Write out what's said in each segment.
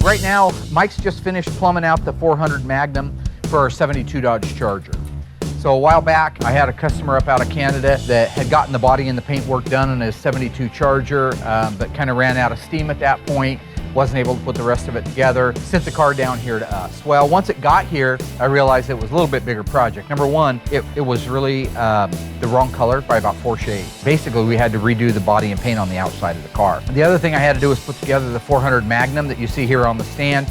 Right now, Mike's just finished plumbing out the 400 Magnum for our 72 Dodge Charger. So a while back, I had a customer up out of Canada that had gotten the body and the paint work done on his 72 Charger, but kind of ran out of steam at that point. Wasn't able to put the rest of it together, sent the car down here to us. Well, once it got here, I realized it was a little bit bigger project. Number one, it was really the wrong color by about 4 shades. Basically, we had to redo the body and paint on the outside of the car. The other thing I had to do was put together the 400 Magnum that you see here on the stand.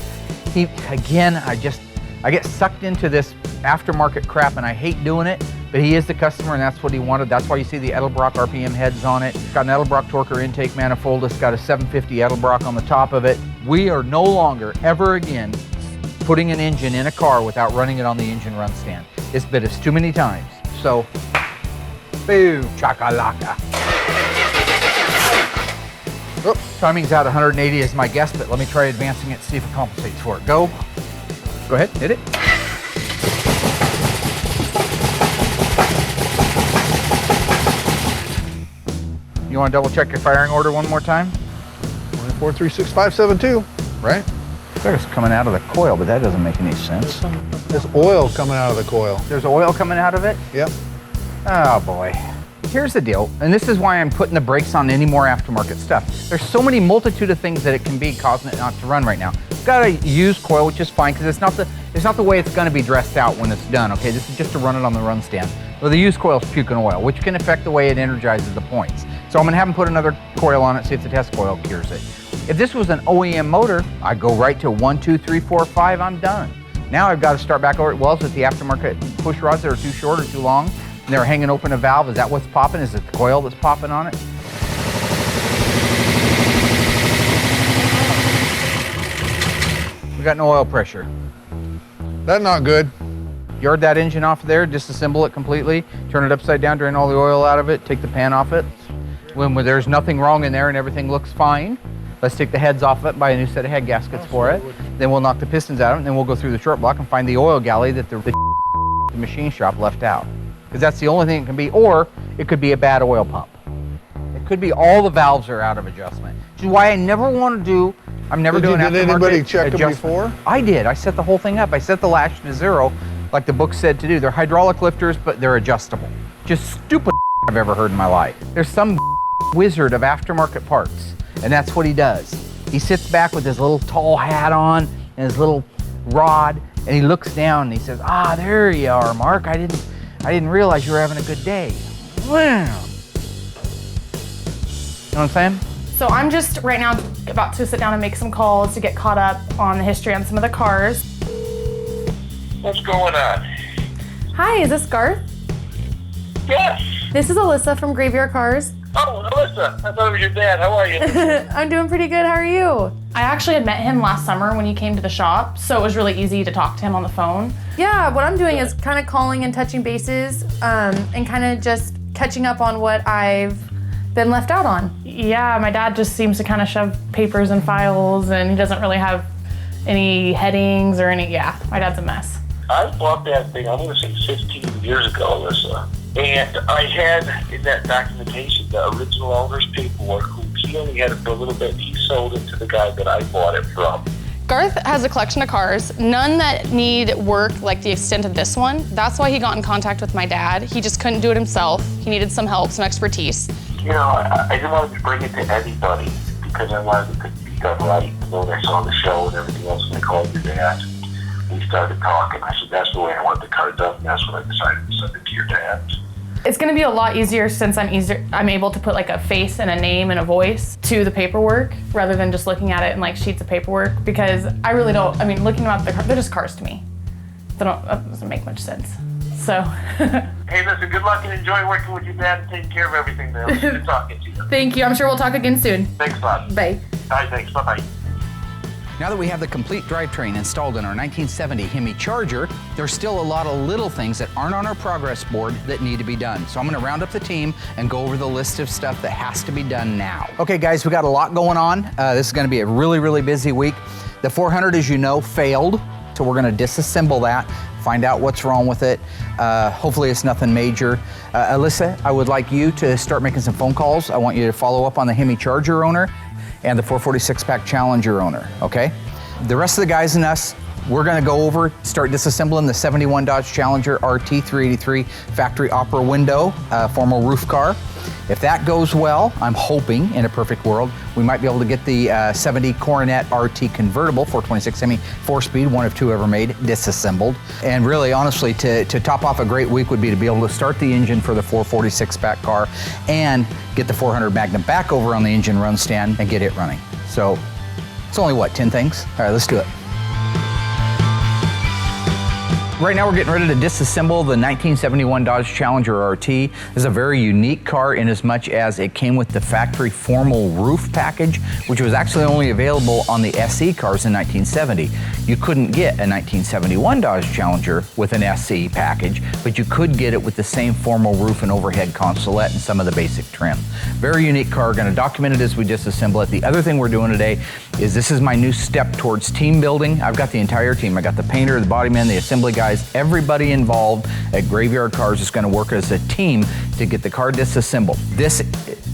I get sucked into this aftermarket crap and I hate doing it, but he is the customer and that's what he wanted. That's why you see the Edelbrock RPM heads on it. It's got an Edelbrock torquer intake manifold. It's got a 750 Edelbrock on the top of it. We are no longer, ever again, putting an engine in a car without running it on the engine run stand. It's bit us too many times. So, boom, chakalaka. Oh, timing's out 180 is my guess, but let me try advancing it, see if it compensates for it. Go. Go ahead, hit it. You want to double check your firing order one more time? 436-572, right? Looks like it's coming out of the coil, but that doesn't make any sense. There's oil coming out of the coil. There's oil coming out of it? Yep. Oh boy. Here's the deal, and this is why I'm putting the brakes on any more aftermarket stuff. There's so many multitude of things that it can be causing it not to run right now. It's got a used coil, which is fine, because it's not the way it's going to be dressed out when it's done, okay? This is just to run it on the run stand. Well, the used coil is puking oil, which can affect the way it energizes the points. So I'm going to have them put another coil on it, see if the test coil cures it. If this was an OEM motor, I'd go right to 1, 2, 3, 4, 5, I'm done. Now I've got to start back over. Well, is it the aftermarket push rods that are too short or too long? And they're hanging open a valve. Is that what's popping? Is it the coil that's popping on it? We got no oil pressure. That's not good. Yard that engine off of there, disassemble it completely, turn it upside down, drain all the oil out of it, take the pan off it. When there's nothing wrong in there and everything looks fine, let's take the heads off of it and buy a new set of head gaskets for it. Then we'll knock the pistons out of it, and then we'll go through the short block and find the oil galley that the machine shop left out. Because that's the only thing it can be, or it could be a bad oil pump. It could be all the valves are out of adjustment. Which is why I never want to do, I'm never doing aftermarket adjustment. Did anybody check them before? I did. I set the whole thing up. I set the lash to 0, like the book said to do. They're hydraulic lifters, but they're adjustable. Just stupid I've ever heard in my life. There's some wizard of aftermarket parts, and that's what he does. He sits back with his little tall hat on and his little rod, and he looks down and he says, "Ah, there you are, Mark. I didn't realize you were having a good day." Wow. You know what I'm saying? So I'm just right now about to sit down and make some calls to get caught up on the history on some of the cars. What's going on? Hi, is this Garth? Yes. This is Alyssa from Graveyard Carz. Oh, Alyssa. I thought it was your dad. How are you? I'm doing pretty good. How are you? I actually had met him last summer when he came to the shop, so it was really easy to talk to him on the phone. Yeah, what I'm doing is kind of calling and touching bases and kind of just catching up on what I've been left out on. Yeah, my dad just seems to kind of shove papers and files, and he doesn't really have any headings or any, yeah, my dad's a mess. I bought that thing, I'm going to say 15 years ago, Alyssa. And I had in that documentation the original owner's paperwork, who he only had it for a little bit. He sold it to the guy that I bought it from. Garth has a collection of cars, none that need work like the extent of this one. That's why he got in contact with my dad. He just couldn't do it himself. He needed some help, some expertise. You know, I didn't want to bring it to anybody because I wanted it to be done right. And then I saw the show and everything else, and I called your dad. We started talking. I said, that's the way I want the car done, and that's when I decided to send it to your dad. It's gonna be a lot easier since I'm able to put like a face and a name and a voice to the paperwork rather than just looking at it in like sheets of paperwork, because I really don't, I mean, looking at the car, they're just cars to me. That doesn't make much sense, so. Hey, listen, good luck and enjoy working with your dad and taking care of everything there. It was good talking to you. Thank you, I'm sure we'll talk again soon. Thanks a lot. Bye. Bye, thanks, bye-bye. Now that we have the complete drivetrain installed in our 1970 Hemi Charger, there's still a lot of little things that aren't on our progress board that need to be done. So I'm gonna round up the team and go over the list of stuff that has to be done now. Okay guys, we got a lot going on. This is gonna be a really, really busy week. The 400, as you know, failed. So we're gonna disassemble that, find out what's wrong with it. Hopefully it's nothing major. Alyssa, I would like you to start making some phone calls. I want you to follow up on the Hemi Charger owner and the 446 pack Challenger owner, okay? The rest of the guys and us, we're gonna go over, start disassembling the 71 Dodge Challenger RT 383 factory opera window, formal roof car. If that goes well, I'm hoping, in a perfect world, we might be able to get the 70 Coronet RT convertible 426 Hemi 4-speed, one of 2 ever made, disassembled. And really, honestly, to top off a great week would be to be able to start the engine for the 446 back car and get the 400 Magnum back over on the engine run stand and get it running. So it's only what, 10 things? All right, let's do it. Right now we're getting ready to disassemble the 1971 Dodge Challenger RT. This is a very unique car in as much as it came with the factory formal roof package, which was actually only available on the SE cars in 1970. You couldn't get a 1971 Dodge Challenger with an SE package, but you could get it with the same formal roof and overhead consolette and some of the basic trim. Very unique car, gonna document it as we disassemble it. The other thing we're doing today is this is my new step towards team building. I've got the entire team. I got the painter, the body man, the assembly guys, everybody involved at Graveyard Carz is gonna work as a team to get the car disassembled. This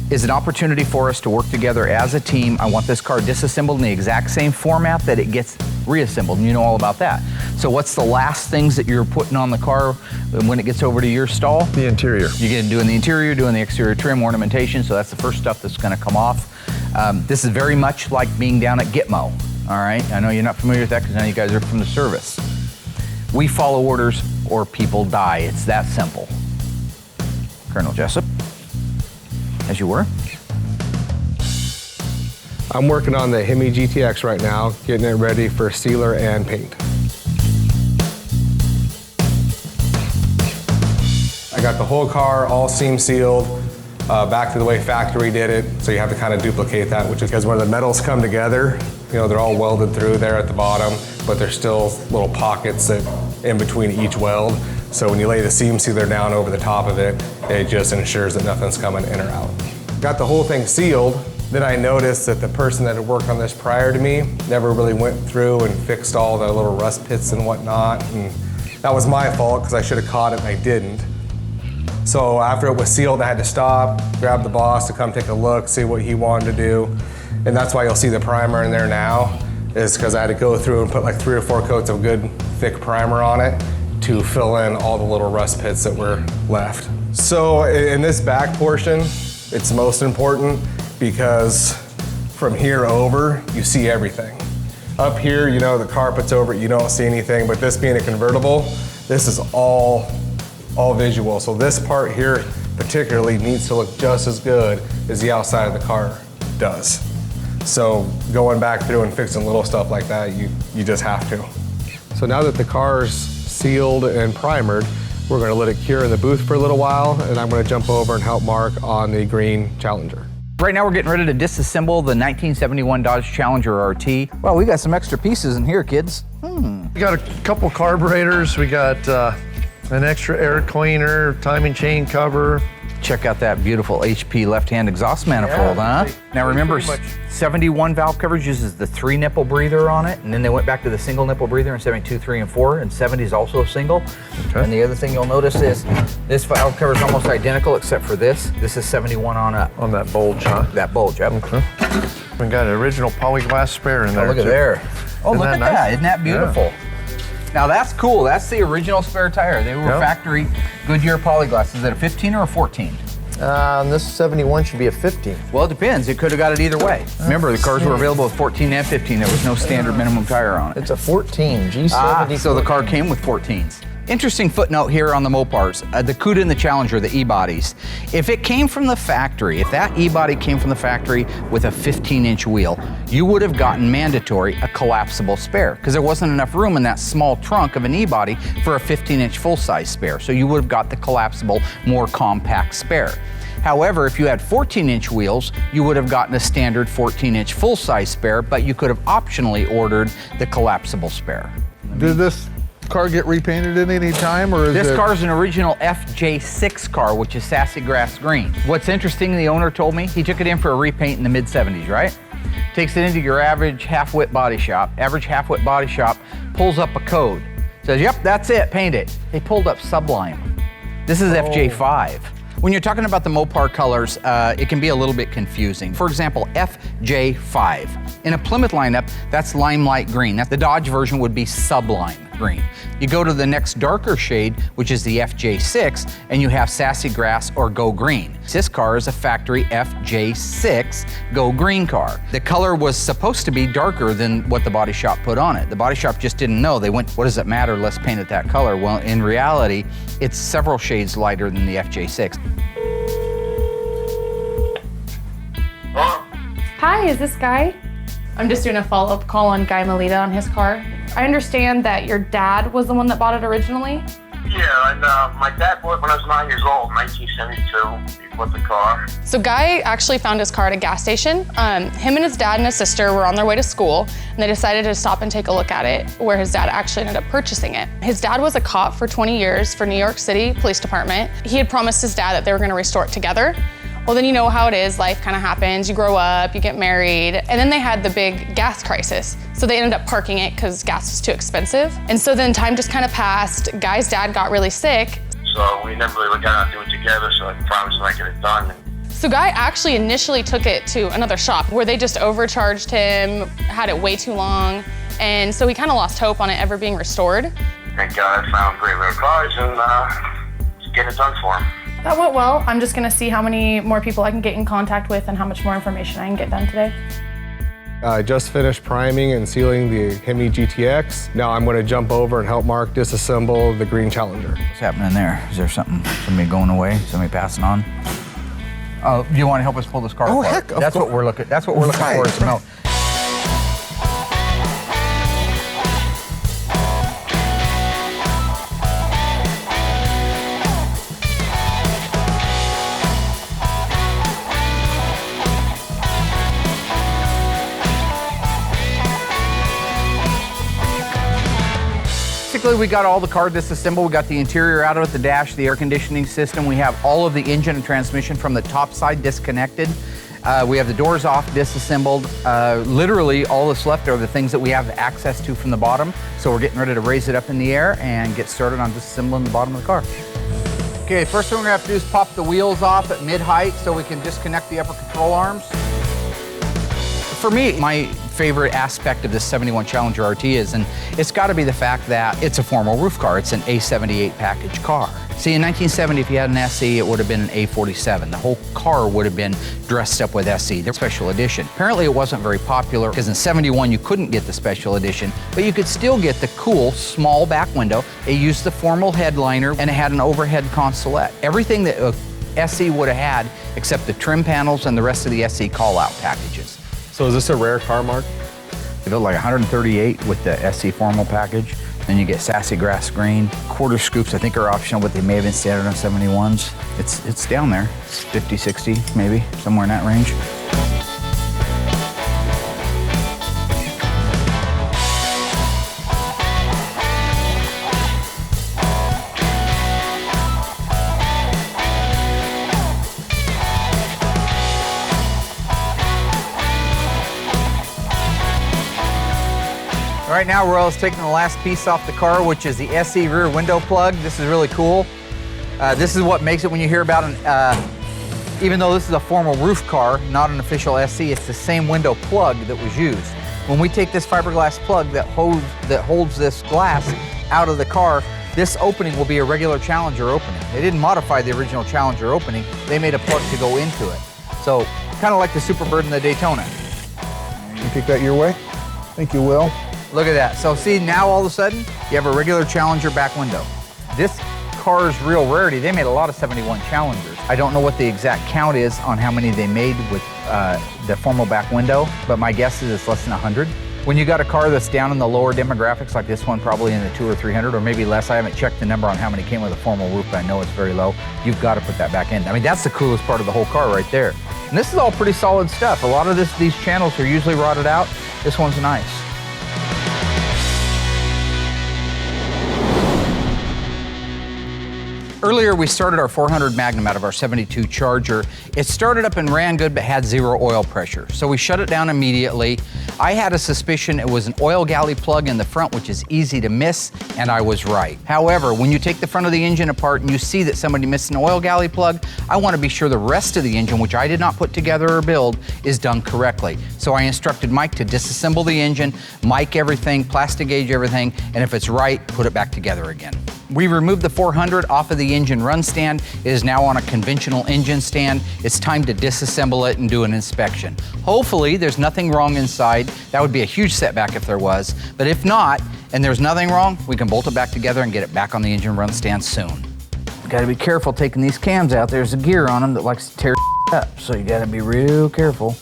is an opportunity for us to work together as a team. I want this car disassembled in the exact same format that it gets reassembled, and you know all about that. So what's the last things that you're putting on the car when it gets over to your stall? The interior. You're getting doing the interior, doing the exterior trim, ornamentation, so that's the first stuff that's gonna come off. This is very much like being down at Gitmo, all right? I know you're not familiar with that because none of you guys are from the service. We follow orders or people die. It's that simple. Colonel Jessup, as you were. I'm working on the Hemi GTX right now, getting it ready for sealer and paint. I got the whole car all seam sealed, back to the way factory did it. So you have to kind of duplicate that, which is because when the metals come together, you know, they're all welded through there at the bottom, but there's still little pockets that in between each weld. So when you lay the seam sealer down over the top of it, it just ensures that nothing's coming in or out. Got the whole thing sealed. Then I noticed that the person that had worked on this prior to me never really went through and fixed all the little rust pits and whatnot. And that was my fault because I should have caught it and I didn't. So after it was sealed, I had to stop, grab the boss to come take a look, see what he wanted to do. And that's why you'll see the primer in there now, is because I had to go through and put like 3 or 4 coats of good thick primer on it to fill in all the little rust pits that were left. So in this back portion, it's most important because from here over, you see everything. Up here, you know, the carpet's over it, you don't see anything, but this being a convertible, this is all visual. So this part here particularly needs to look just as good as the outside of the car does. So going back through and fixing little stuff like that, you just have to. So now that the car's sealed and primered, we're gonna let it cure in the booth for a little while, and I'm gonna jump over and help Mark on the green Challenger. Right now we're getting ready to disassemble the 1971 Dodge Challenger RT. Well, we got some extra pieces in here, kids. We got a couple carburetors, we got an extra air cleaner, timing chain cover. Check out that beautiful HP left-hand exhaust manifold, huh? Now remember, 71 valve coverage uses the 3 nipple breather on it, and then they went back to the single nipple breather in 72, 3, and 4, and 70 is also a single. Okay. And the other thing you'll notice is this valve cover is almost identical except for this. This is 71 on up. On that bulge, huh? That bulge, yep. Okay. We got an original polyglass spare in there. Oh, look at there. Oh, look at nice? that. Isn't that beautiful? Yeah. Now that's cool. That's the original spare tire. They were factory Goodyear polyglass. Is it a 15 or a 14? This 71 should be a 15. Well, it depends. It could have got it either way. Remember, the cars were available with 14 and 15. There was no standard minimum tire on it. It's a 14, G70. So the car came with 14s. Interesting footnote here on the Mopars, the Cuda and the Challenger, the E-bodies. If it came from the factory, if that E-body came from the factory with a 15-inch wheel, you would have gotten mandatory a collapsible spare because there wasn't enough room in that small trunk of an E-body for a 15-inch full-size spare. So you would have got the collapsible, more compact spare. However, if you had 14-inch wheels, you would have gotten a standard 14-inch full-size spare, but you could have optionally ordered the collapsible spare. Did this car get repainted at any time, or is this car's an original FJ6 car, which is sassy grass green. What's interesting, the owner told me, he took it in for a repaint in the mid-70s, right? Takes it into your average half-wit body shop. Average half-wit body shop pulls up a code. Says, yep, that's it, paint it. They pulled up Sublime. This is FJ5. When you're talking about the Mopar colors, it can be a little bit confusing. For example, FJ5. In a Plymouth lineup, that's limelight green. The Dodge version would be sublime green. You go to the next darker shade, which is the FJ6, and you have Sassy Grass or Go Green. This car is a factory FJ6 Go Green car. The color was supposed to be darker than what the body shop put on it. The body shop just didn't know. They went, what does it matter? Let's paint it that color. Well, in reality, it's several shades lighter than the FJ6. Hi, is this Guy? I'm just doing a follow-up call on Guy Melita on his car. I understand that your dad was the one that bought it originally. Yeah, and my dad bought it when I was 9 years old, 1972. He bought the car. So Guy actually found his car at a gas station. Him and his dad and his sister were on their way to school, and they decided to stop and take a look at it, where his dad actually ended up purchasing it. His dad was a cop for 20 years for New York City Police Department. He had promised his dad that they were gonna restore it together. Well, then you know how it is, life kind of happens, you grow up, you get married, and then they had the big gas crisis. So they ended up parking it because gas was too expensive. And so then time just kind of passed. Guy's dad got really sick. So we never really got to do it together, so I promised him I'd get it done. So Guy actually initially took it to another shop where they just overcharged him, had it way too long, and so he kind of lost hope on it ever being restored. Thank God I found great little cars and just get it done for him. That went well. I'm just gonna see how many more people I can get in contact with and how much more information I can get done today. I just finished priming and sealing the Hemi GTX. Now I'm going to jump over and help Mark disassemble the green Challenger. What's happening there? Is there somebody going away? Somebody passing on? Oh, do you want to help us pull this car apart? Heck, That's what we're looking. That's what we're looking for. Is to know. Basically, we got all the car disassembled. We got the interior out of it, the dash, the air conditioning system. We have all of the engine and transmission from the top side disconnected. We have the doors off, disassembled. Literally, all that's left are the things that we have access to from the bottom. So we're getting ready to raise it up in the air and get started on disassembling the bottom of the car. Okay, first thing we're gonna have to do is pop the wheels off at mid-height so we can disconnect the upper control arms. For me, my favorite aspect of this 71 Challenger RT is, and it's got to be the fact that it's a formal roof car. It's an A78 package car. See, in 1970, if you had an SE, it would have been an A47. The whole car would have been dressed up with SE, the special edition. Apparently, it wasn't very popular because in 71, you couldn't get the special edition, but you could still get the cool small back window. It used the formal headliner and it had an overhead consolette. Everything that a SE would have had except the trim panels and the rest of the SE call-out packages. So is this a rare car, Mark? They built like 138 with the SE formal package. Then you get Sassy Grass Green. Quarter scoops, I think, are optional, but they may have been standard on 71s. It's down there. It's 50, 60, maybe, somewhere in that range. Right now, Royal's taking the last piece off the car, which is the SE rear window plug. This is really cool. This is what makes it when you hear about even though this is a formal roof car, not an official SE, it's the same window plug that was used. When we take this fiberglass plug that holds this glass out of the car, this opening will be a regular Challenger opening. They didn't modify the original Challenger opening. They made a plug to go into it. So, kind of like the Superbird and the Daytona. You kick that your way? I think you will. Look at that. So see, now all of a sudden, you have a regular Challenger back window. This car's real rarity. They made a lot of 71 Challengers. I don't know what the exact count is on how many they made with the formal back window, but my guess is it's less than 100. When you got a car that's down in the lower demographics, like this one, probably in the 200 or 300, or maybe less, I haven't checked the number on how many came with a formal roof, but I know it's very low. You've got to put that back in. I mean, that's the coolest part of the whole car right there. And this is all pretty solid stuff. A lot of these channels are usually rotted out. This one's nice. Earlier, we started our 400 Magnum out of our 72 Charger. It started up and ran good, but had 0 oil pressure. So we shut it down immediately. I had a suspicion it was an oil galley plug in the front, which is easy to miss, and I was right. However, when you take the front of the engine apart and you see that somebody missed an oil galley plug, I want to be sure the rest of the engine, which I did not put together or build, is done correctly. So I instructed Mike to disassemble the engine, mic everything, plastic gauge everything, and if it's right, put it back together again. We removed the 400 off of the engine run stand. It is now on a conventional engine stand. It's time to disassemble it and do an inspection. Hopefully there's nothing wrong inside. That would be a huge setback if there was. But if not, and there's nothing wrong, we can bolt it back together and get it back on the engine run stand soon. Gotta be careful taking these cams out. There's a gear on them that likes to tear up, so you gotta be real careful.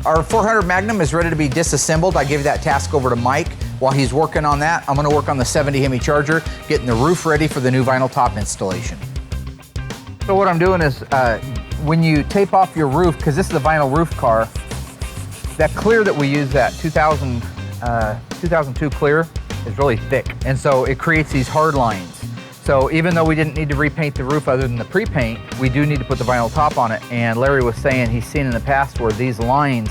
Our 400 Magnum is ready to be disassembled. I gave that task over to Mike. While he's working on that, I'm gonna work on the 70 Hemi Charger, getting the roof ready for the new vinyl top installation. So what I'm doing is, when you tape off your roof, because this is a vinyl roof car, that clear that we use, that 2002 clear, is really thick. And so it creates these hard lines. So even though we didn't need to repaint the roof other than the pre-paint, we do need to put the vinyl top on it. And Larry was saying he's seen in the past where these lines,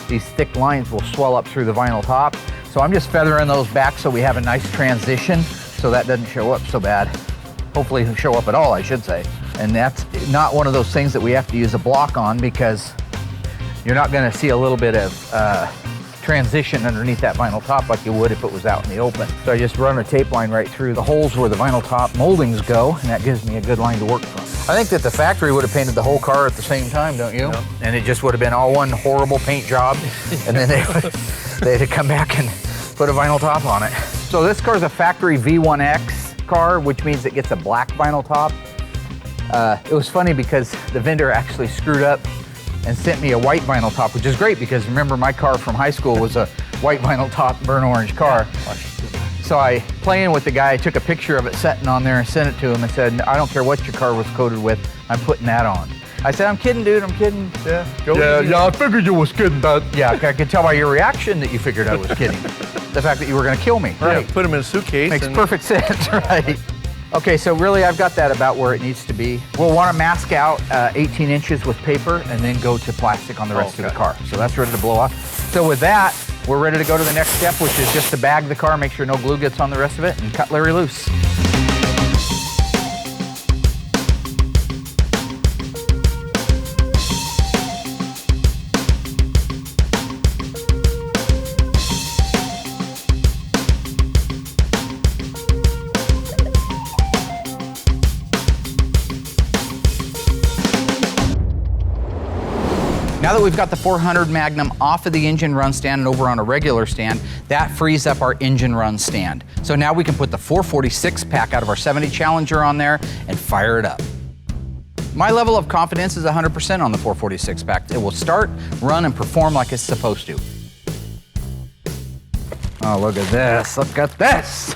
these thick lines will swell up through the vinyl top. So I'm just feathering those back so we have a nice transition so that doesn't show up so bad. Hopefully it'll show up at all, I should say. And that's not one of those things that we have to use a block on because you're not gonna see a little bit of transition underneath that vinyl top like you would if it was out in the open. So I just run a tape line right through the holes where the vinyl top moldings go, and that gives me a good line to work from. I think that the factory would have painted the whole car at the same time, don't you? Yep. And it just would have been all one horrible paint job, and then they'd have come back and put a vinyl top on it. So this car is a factory V1X car, which means it gets a black vinyl top. It was funny because the vendor actually screwed up and sent me a white vinyl top, which is great because remember my car from high school was a white vinyl top burnt orange car. So I, playing with the guy, I took a picture of it sitting on there and sent it to him and said, I don't care what your car was coated with, I'm putting that on. I said, I'm kidding, dude, I'm kidding. Yeah, I figured you was kidding, bud. Yeah, I could tell by your reaction that you figured I was kidding. The fact that you were gonna kill me. Right. Yeah, put them in a suitcase. Makes perfect sense, right? Okay, so really I've got that about where it needs to be. We'll want to mask out 18 inches with paper and then go to plastic on the rest of the car. So that's ready to blow off. So with that, we're ready to go to the next step, which is just to bag the car, make sure no glue gets on the rest of it, and cut Larry loose. Now that we've got the 400 Magnum off of the engine run stand and over on a regular stand, that frees up our engine run stand. So now we can put the 446 pack out of our 70 Challenger on there and fire it up. My level of confidence is 100% on the 446 pack. It will start, run, and perform like it's supposed to. Oh, look at this, look at this.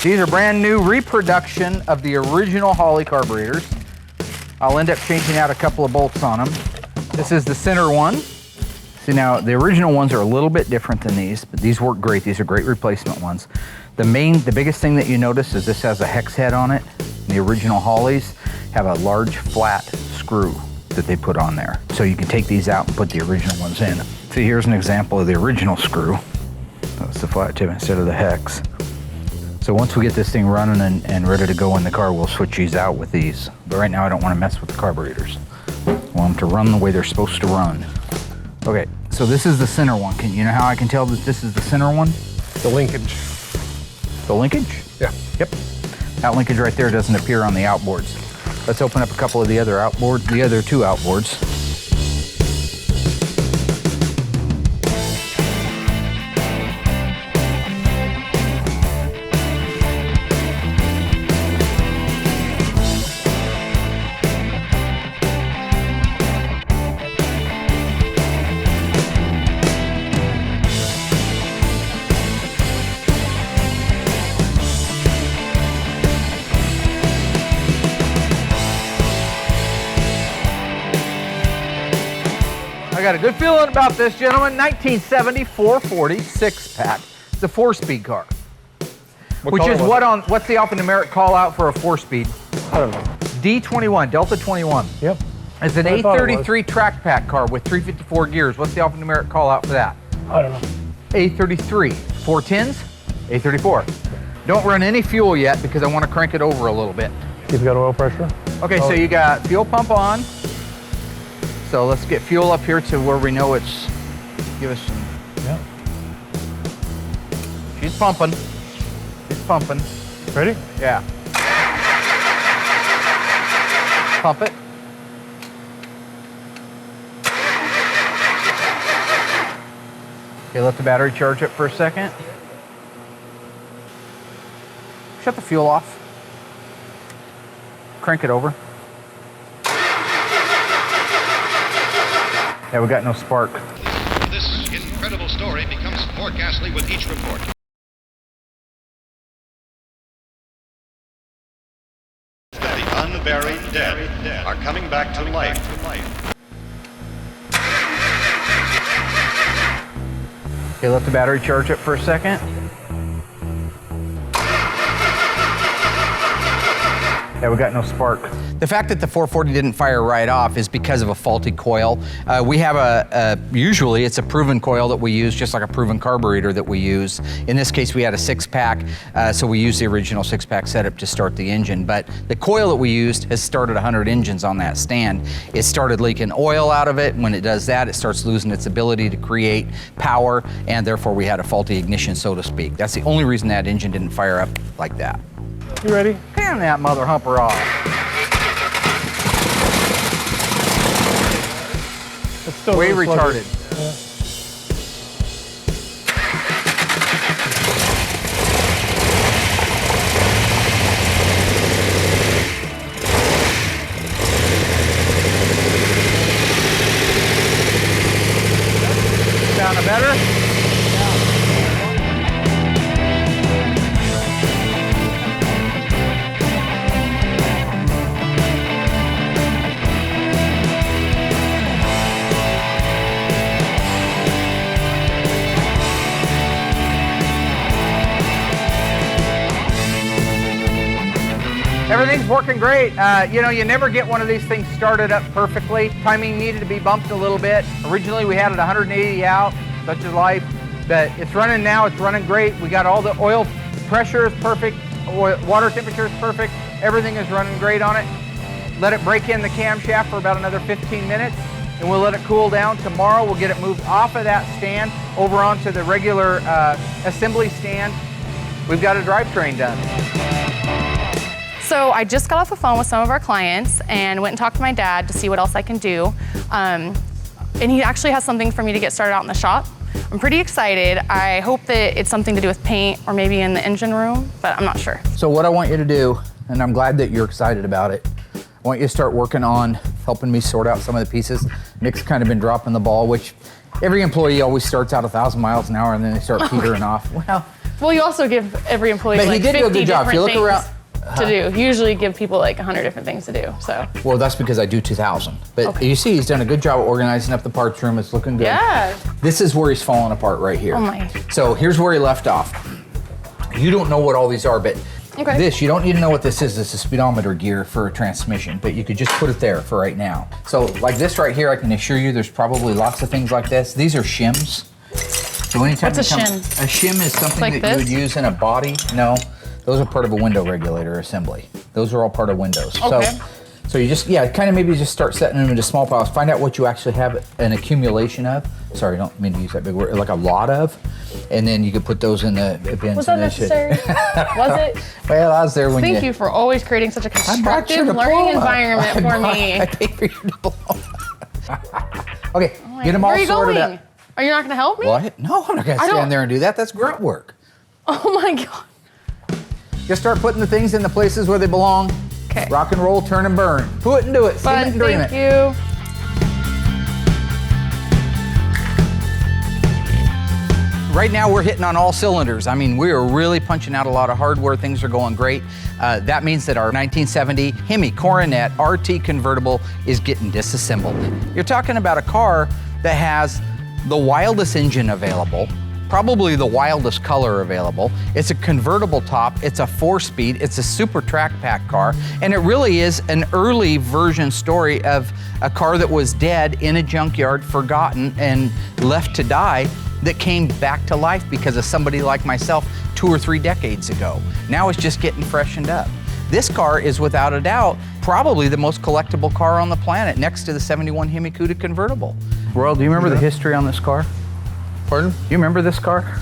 These are brand new reproduction of the original Holley carburetors. I'll end up changing out a couple of bolts on them. This is the center one. See now, the original ones are a little bit different than these, but these work great. These are great replacement ones. The biggest thing that you notice is this has a hex head on it. The original Holleys have a large flat screw that they put on there. So you can take these out and put the original ones in. See, here's an example of the original screw. That's the flat tip instead of the hex. So once we get this thing running and ready to go in the car, we'll switch these out with these. But right now I don't want to mess with the carburetors. I want them to run the way they're supposed to run. Okay, so this is the center one. You know how I can tell that this is the center one? The linkage. The linkage? Yeah. Yep. That linkage right there doesn't appear on the outboards. Let's open up a couple of the other outboards, the other two outboards. I got a good feeling about this, gentlemen. 1970 440 6-pack. the 4-speed car. What color was it? What's the alphanumeric call out for a 4-speed? I don't know. D21, Delta 21. Yep. It's an I thought it A33 track pack car with 354 gears. What's the alphanumeric call out for that? I don't know. A33. 410s? A34. Don't run any fuel yet because I want to crank it over a little bit. You've got oil pressure? Okay, so you got fuel pump on. So let's get fuel up here to where we know it's, give us some. Yeah. She's pumping. She's pumping. Ready? Yeah. Pump it. Okay, let the battery charge up for a second. Shut the fuel off. Crank it over. Yeah, we got no spark. This incredible story becomes more ghastly with each report. The unburied dead are coming back to life. Okay, let the battery charge up for a second. Yeah, we got no spark. The fact that the 440 didn't fire right off is because of a faulty coil. We have usually it's a proven coil that we use, just like a proven carburetor that we use. In this case, we had a 6-pack, so we used the original 6-pack setup to start the engine. But the coil that we used has started 100 engines on that stand. It started leaking oil out of it. When it does that, it starts losing its ability to create power, and therefore we had a faulty ignition, so to speak. That's the only reason that engine didn't fire up like that. You ready? Pan that mother humper off. It's still Way really sluggish. retarded. Yeah. Sound better? Everything's working great. You know, you never get one of these things started up perfectly. Timing needed to be bumped a little bit. Originally, we had it 180 out, such is life. But it's running now, it's running great. We got all the oil pressure is perfect, water temperature is perfect. Everything is running great on it. Let it break in the camshaft for about another 15 minutes, and we'll let it cool down. Tomorrow, we'll get it moved off of that stand over onto the regular assembly stand. We've got a drivetrain done. So I just got off the phone with some of our clients and went and talked to my dad to see what else I can do. And he actually has something for me to get started out in the shop. I'm pretty excited. I hope that it's something to do with paint or maybe in the engine room, but I'm not sure. So what I want you to do, and I'm glad that you're excited about it, I want you to start working on helping me sort out some of the pieces. Nick's kind of been dropping the ball, which every employee always starts out 1,000 miles an hour and then they start petering off. Well, you also give every employee but like he did 50 do a good job. If you look different around, things to do. You usually give people like 100 different things to do, so. well, that's because I do 2,000. But Okay. you see, he's done a good job of organizing up the parts room. It's looking good. Yeah. This is where he's falling apart right here. Oh my. So here's where he left off. You don't know what all these are, but Okay. this, you don't need to know what this is. It's a speedometer gear for a transmission, but you could just put it there for right now. So like this right here, I can assure you there's probably lots of things like this. These are shims. So anytime What's a you shim? A shim is something Like that this? you would use in a body. No, those are part of a window regulator assembly. Those are all part of windows. Okay. So you just, yeah, kind of maybe just start setting them into small piles. Find out what you actually have an accumulation of. Sorry, I don't mean to use that big word. Like a lot of. And then you could put those in the bins. Was that necessary? Was it? Well, I was there when Thank you for always creating such a I brought your constructive learning diploma. environment for me. I paid for your diploma. Okay, get them all Where are you sorted going? out. Are you not going to help me? What? No, I'm not going to I don't- stand there and do that. That's grunt work. Oh my God. Just start putting the things in the places where they belong. Okay. Rock and roll, turn and burn. Put it and do it. See it Fun, and dream thank it. you. Right now we're hitting on all cylinders. I mean, we are really punching out a lot of hardware. Things are going great. That means that our 1970 Hemi Coronet RT convertible is getting disassembled. You're talking about a car that has the wildest engine available, probably the wildest color available. It's a convertible top, it's a 4-speed, it's a super track pack car, and it really is an early version story of a car that was dead in a junkyard, forgotten and left to die, that came back to life because of somebody like myself 2 or 3 decades ago. Now it's just getting freshened up. This car is without a doubt probably the most collectible car on the planet, next to the 71 Hemi-Cuda convertible. Royal, do you remember the history on this car? Pardon? Do you remember this car?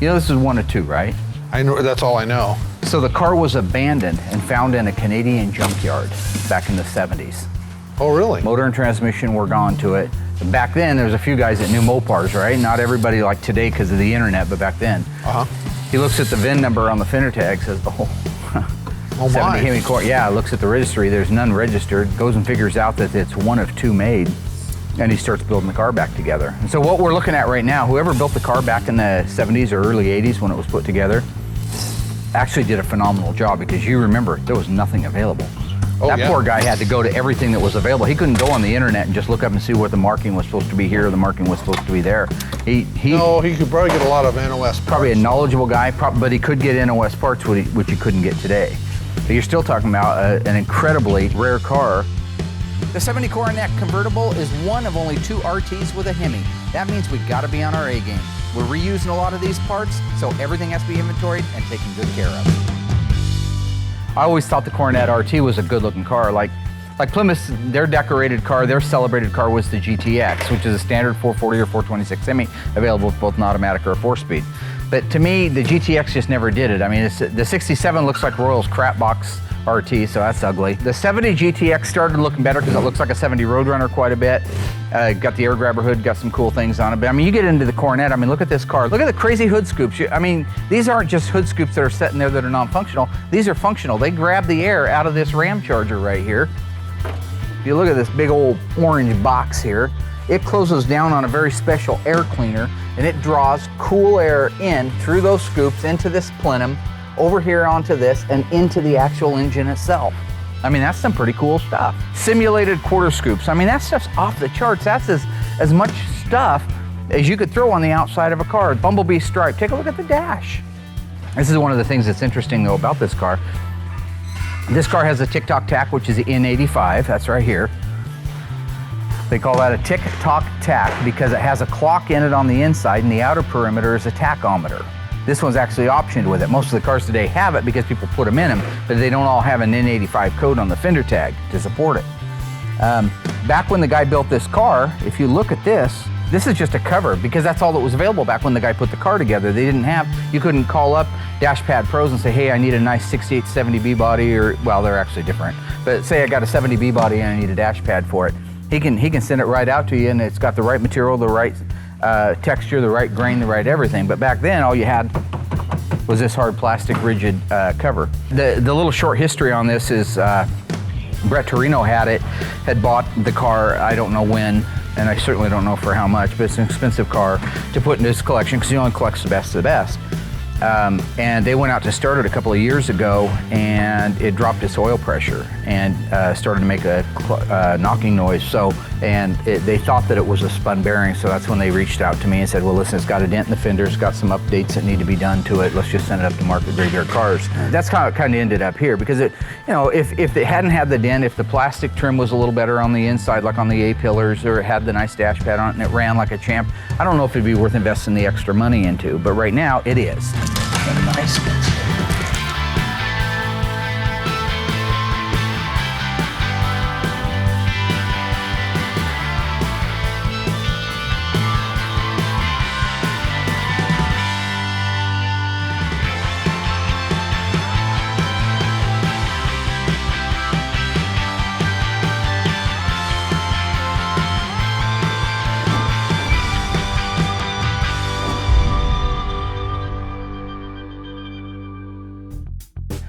You know this is 1 of 2, right? I know, that's all I know. So the car was abandoned and found in a Canadian junkyard back in the 70s. Oh, really? Motor and transmission were gone to it. Back then, there was a few guys that knew Mopars, right? Not everybody like today because of the internet, but back then. He looks at the VIN number on the fender tag, says, oh, Oh 70 my. Hemi car. Yeah, looks at the registry, there's none registered, goes and figures out that it's 1 of 2 made, and he starts building the car back together. And so what we're looking at right now, whoever built the car back in the 70s or early 80s when it was put together, actually did a phenomenal job, because you remember, there was nothing available. That poor guy had to go to everything that was available. He couldn't go on the internet and just look up and see what the marking was supposed to be here or the marking was supposed to be there. No, he could probably get a lot of NOS parts. Probably a knowledgeable guy, but he could get NOS parts, which he couldn't get today. But you're still talking about an incredibly rare car. The 70 Coronet convertible is one of only 2 RTs with a Hemi. That means we gotta be on our A game. We're reusing a lot of these parts, so everything has to be inventoried and taken good care of. I always thought the Coronet RT was a good-looking car. Like Plymouth, their decorated car, their celebrated car was the GTX, which is a standard 440 or 426 Hemi, available with both an automatic or a 4-speed. But to me, the GTX just never did it. I mean, the 67 looks like Royal's crap box RT, so that's ugly. The 70 GTX started looking better because it looks like a 70 Roadrunner quite a bit. Got the air grabber hood, got some cool things on it. But I mean, you get into the Coronet, I mean, look at this car. Look at the crazy hood scoops. I mean, these aren't just hood scoops that are sitting there that are non-functional. These are functional. They grab the air out of this Ram Charger right here. If you look at this big old orange box here, it closes down on a very special air cleaner, and it draws cool air in through those scoops into this plenum, over here onto this, and into the actual engine itself. I mean, that's some pretty cool stuff. Simulated quarter scoops. I mean, that stuff's off the charts. That's as much stuff as you could throw on the outside of a car. Bumblebee stripe. Take a look at the dash. This is one of the things that's interesting, though, about this car. This car has a tick-tock tack, which is the N85. That's right here. They call that a tick-tock tack because it has a clock in it on the inside, and the outer perimeter is a tachometer. This one's actually optioned with it. Most of the cars today have it because people put them in them, but they don't all have an N85 code on the fender tag to support it. Back when the guy built this car, if you look at this is just a cover because that's all that was available back when the guy put the car together. You couldn't call up Dashpad Pros and say, hey, I need a nice 68, 70B body, or, well, they're actually different. But say I got a 70B body and I need a dash pad for it. He can send it right out to you, and it's got the right material, the right texture, the right grain, the right everything. But back then, all you had was this hard plastic rigid cover. The little short history on this is Brett Torino had bought the car, I don't know when, and I certainly don't know for how much, but it's an expensive car to put in his collection because he only collects the best of the best. And they went out to start it a couple of years ago, and it dropped its oil pressure and started to make a knocking noise. They thought that it was a spun bearing, so that's when they reached out to me and said, well, listen, it's got a dent in the fender, it's got some updates that need to be done to it. Let's just send it up to Market Graveyard Cars. That's how it kind of ended up here, because if it hadn't had the dent, if the plastic trim was a little better on the inside, like on the A-pillars, or it had the nice dash pad on it and it ran like a champ, I don't know if it'd be worth investing the extra money into, but right now it is. Nice.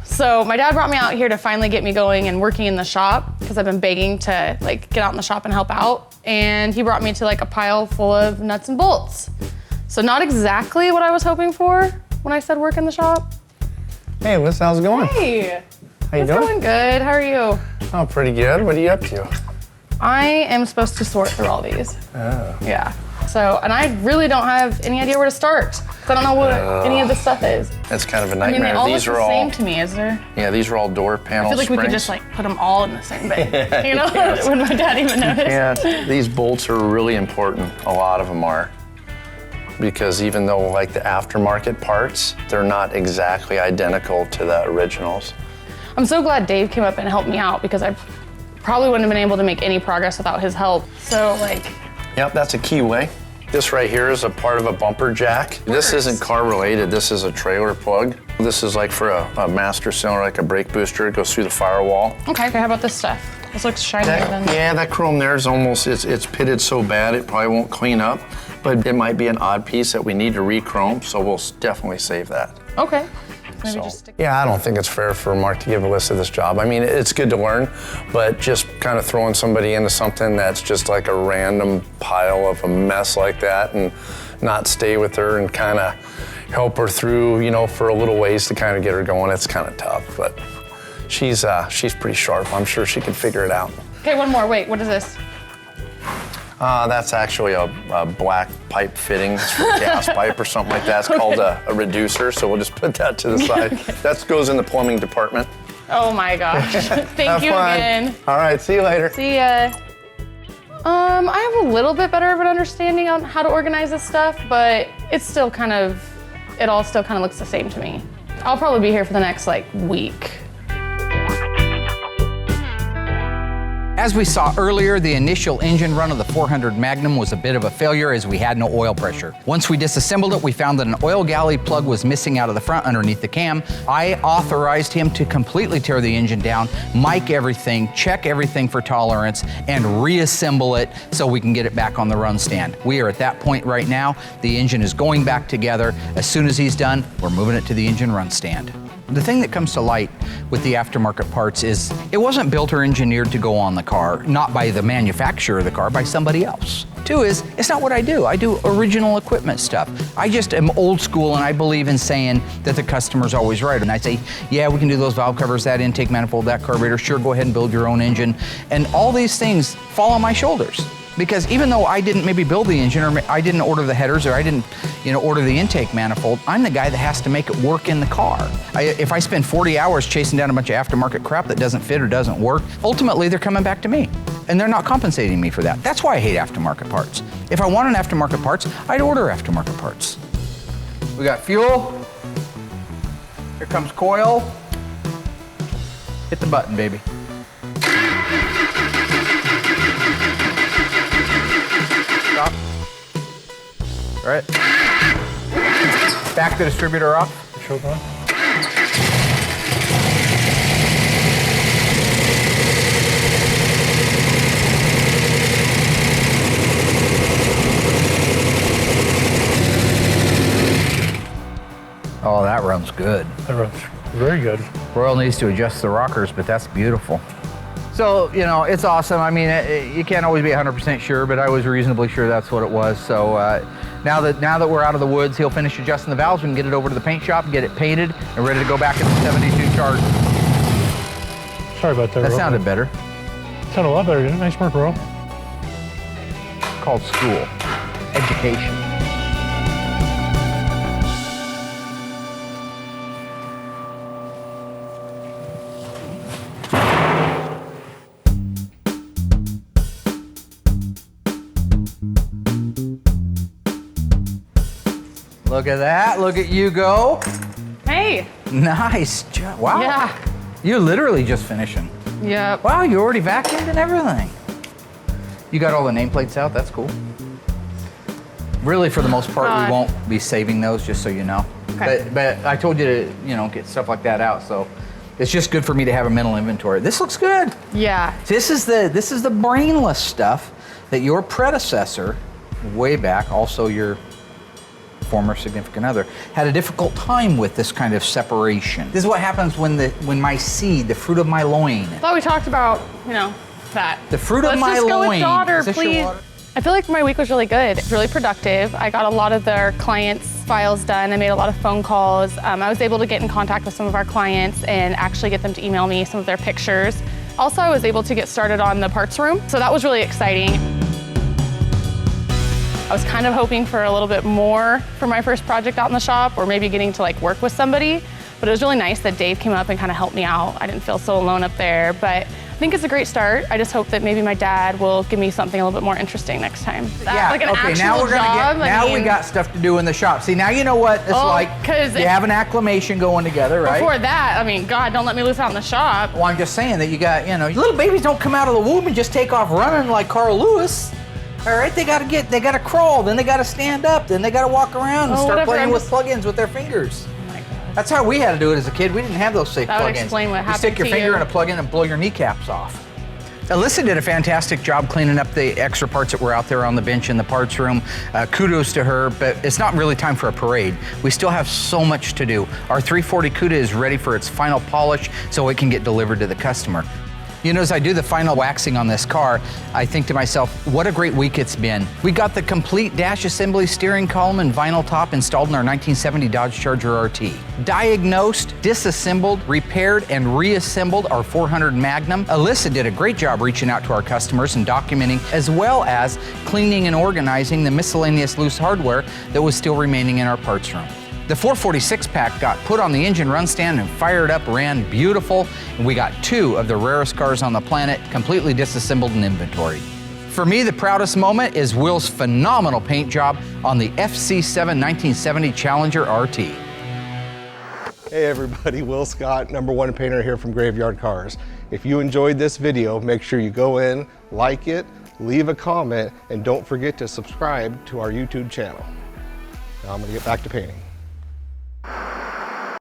So my dad brought me out here to finally get me going and working in the shop because I've been begging to get out in the shop and help out. And he brought me to a pile full of nuts and bolts. So not exactly what I was hoping for when I said work in the shop. Hey, Liz, how's it going? Hey. How you doing? It's going good. How are you? Oh, pretty good. What are you up to? I am supposed to sort through all these. Oh. Yeah. So, and I really don't have any idea where to start. 'Cause I don't know what any of this stuff is. That's kind of a I mean, nightmare. they all These look are the all same to me, is there? Yeah, these are all door panel I feel like springs. we could just like put them all in the same bay. You know, would my dad even notice? Yeah, these bolts are really important. A lot of them are. Because even though like the aftermarket parts, they're not exactly identical to the originals. I'm so glad Dave came up and helped me out because I probably wouldn't have been able to make any progress without his help. So like. Yep, that's a keyway. This right here is a part of a bumper jack. This isn't car related, this is a trailer plug. This is like for a master cylinder, like a brake booster. It goes through the firewall. Okay, how about this stuff? This looks shinier than... Yeah, that chrome there is almost, it's pitted so bad it probably won't clean up. But it might be an odd piece that we need to re-chrome, so we'll definitely save that. Okay. Maybe just stick. Yeah, I don't think it's fair for Mark to give Alyssa this job. I mean, it's good to learn, but just kind of throwing somebody into something that's just like a random pile of a mess like that and not stay with her and kind of help her through, you know, for a little ways to kind of get her going, it's kind of tough, but she's pretty sharp. I'm sure she can figure it out. Okay, one more. Wait, what is this? That's actually a black pipe fitting. It's for a gas pipe or something like that. It's called a reducer, so we'll just put that to the side. Okay. That goes in the plumbing department. Oh my gosh. Thank you again. All right, see you later. See ya. I have a little bit better of an understanding on how to organize this stuff, but it's still kind of, it all still kind of looks the same to me. I'll probably be here for the next like week. As we saw earlier, the initial engine run of the 400 Magnum was a bit of a failure as we had no oil pressure. Once we disassembled it, we found that an oil galley plug was missing out of the front underneath the cam. I authorized him to completely tear the engine down, mic everything, check everything for tolerance, and reassemble it so we can get it back on the run stand. We are at that point right now. The engine is going back together. As soon as he's done, we're moving it to the engine run stand. The thing that comes to light with the aftermarket parts is it wasn't built or engineered to go on the car, not by the manufacturer of the car, by somebody else. Two is, it's not what I do. I do original equipment stuff. I just am old school and I believe in saying that the customer's always right. And I say, yeah, we can do those valve covers, that intake manifold, that carburetor, sure, go ahead and build your own engine. And all these things fall on my shoulders. Because even though I didn't maybe build the engine, or I didn't order the headers, or I didn't, order the intake manifold, I'm the guy that has to make it work in the car. If I spend 40 hours chasing down a bunch of aftermarket crap that doesn't fit or doesn't work, ultimately they're coming back to me. And they're not compensating me for that. That's why I hate aftermarket parts. If I wanted aftermarket parts, I'd order aftermarket parts. We got fuel. Here comes coil. Hit the button, baby. Stop. All right. Back the distributor off. Choke on. Oh, that runs good. That runs very good. Royal needs to adjust the rockers, but that's beautiful. So, it's awesome. I mean, you can't always be 100% sure, but I was reasonably sure that's what it was. So now that we're out of the woods, he'll finish adjusting the valves. We can get it over to the paint shop, get it painted, and ready to go back in the 72 Charge. Sorry about that, That Ro. sounded better. Sounded a lot better, didn't it? Nice work, Ro. Called school. Education. Look at that. Look at you go. Hey. Nice job. Wow. Yeah. You're literally just finishing. Yep. Wow, you already vacuumed and everything. You got all the nameplates out? That's cool. Really, for the most part, we won't be saving those, just so you know. Okay. But I told you to, get stuff like that out, so it's just good for me to have a mental inventory. This looks good. Yeah. This is the brainless stuff that your predecessor, way back, also your former significant other, had a difficult time with this kind of separation. This is what happens when my seed, the fruit of my loin. I thought we talked about, that. The fruit of my Let's just go loin. with daughter, Is this your please. water? I feel like my week was really good, really productive. I got a lot of their clients' files done. I made a lot of phone calls. I was able to get in contact with some of our clients and actually get them to email me some of their pictures. Also, I was able to get started on the parts room, so that was really exciting. I was kind of hoping for a little bit more for my first project out in the shop, or maybe getting to like work with somebody. But it was really nice that Dave came up and kind of helped me out. I didn't feel so alone up there, but I think it's a great start. I just hope that maybe my dad will give me something a little bit more interesting next time. Yeah, like an okay, actual now we're gonna job. we got stuff to do in the shop. See, now you know what it's like. 'Cause You have an acclimation going together, right? Before that, I mean, God, don't let me loose out in the shop. Well, I'm just saying that you got, you know, little babies don't come out of the womb and just take off running like Carl Lewis. All right, they gotta crawl, then they gotta stand up, then they gotta walk around and start playing with plugins with their fingers. That's how we had to do it as a kid. We didn't have those safe plugins. That would explain what happened to you. You stick your finger in a plug-in and blow your kneecaps off. Alyssa did a fantastic job cleaning up the extra parts that were out there on the bench in the parts room. Kudos to her, but it's not really time for a parade. We still have so much to do. Our 340 CUDA is ready for its final polish so it can get delivered to the customer. You know, as I do the final waxing on this car, I think to myself, what a great week it's been. We got the complete dash assembly, steering column, and vinyl top installed in our 1970 Dodge Charger RT. Diagnosed, disassembled, repaired, and reassembled our 400 Magnum. Alyssa did a great job reaching out to our customers and documenting, as well as cleaning and organizing the miscellaneous loose hardware that was still remaining in our parts room. The 446 pack got put on the engine run stand and fired up, ran beautiful, and we got 2 of the rarest cars on the planet completely disassembled and inventoried. For me, the proudest moment is Will's phenomenal paint job on the FC7 1970 Challenger RT. Hey everybody, Will Scott, #1 painter here from Graveyard Cars. If you enjoyed this video, make sure you go in, like it, leave a comment, and don't forget to subscribe to our YouTube channel. Now I'm gonna get back to painting.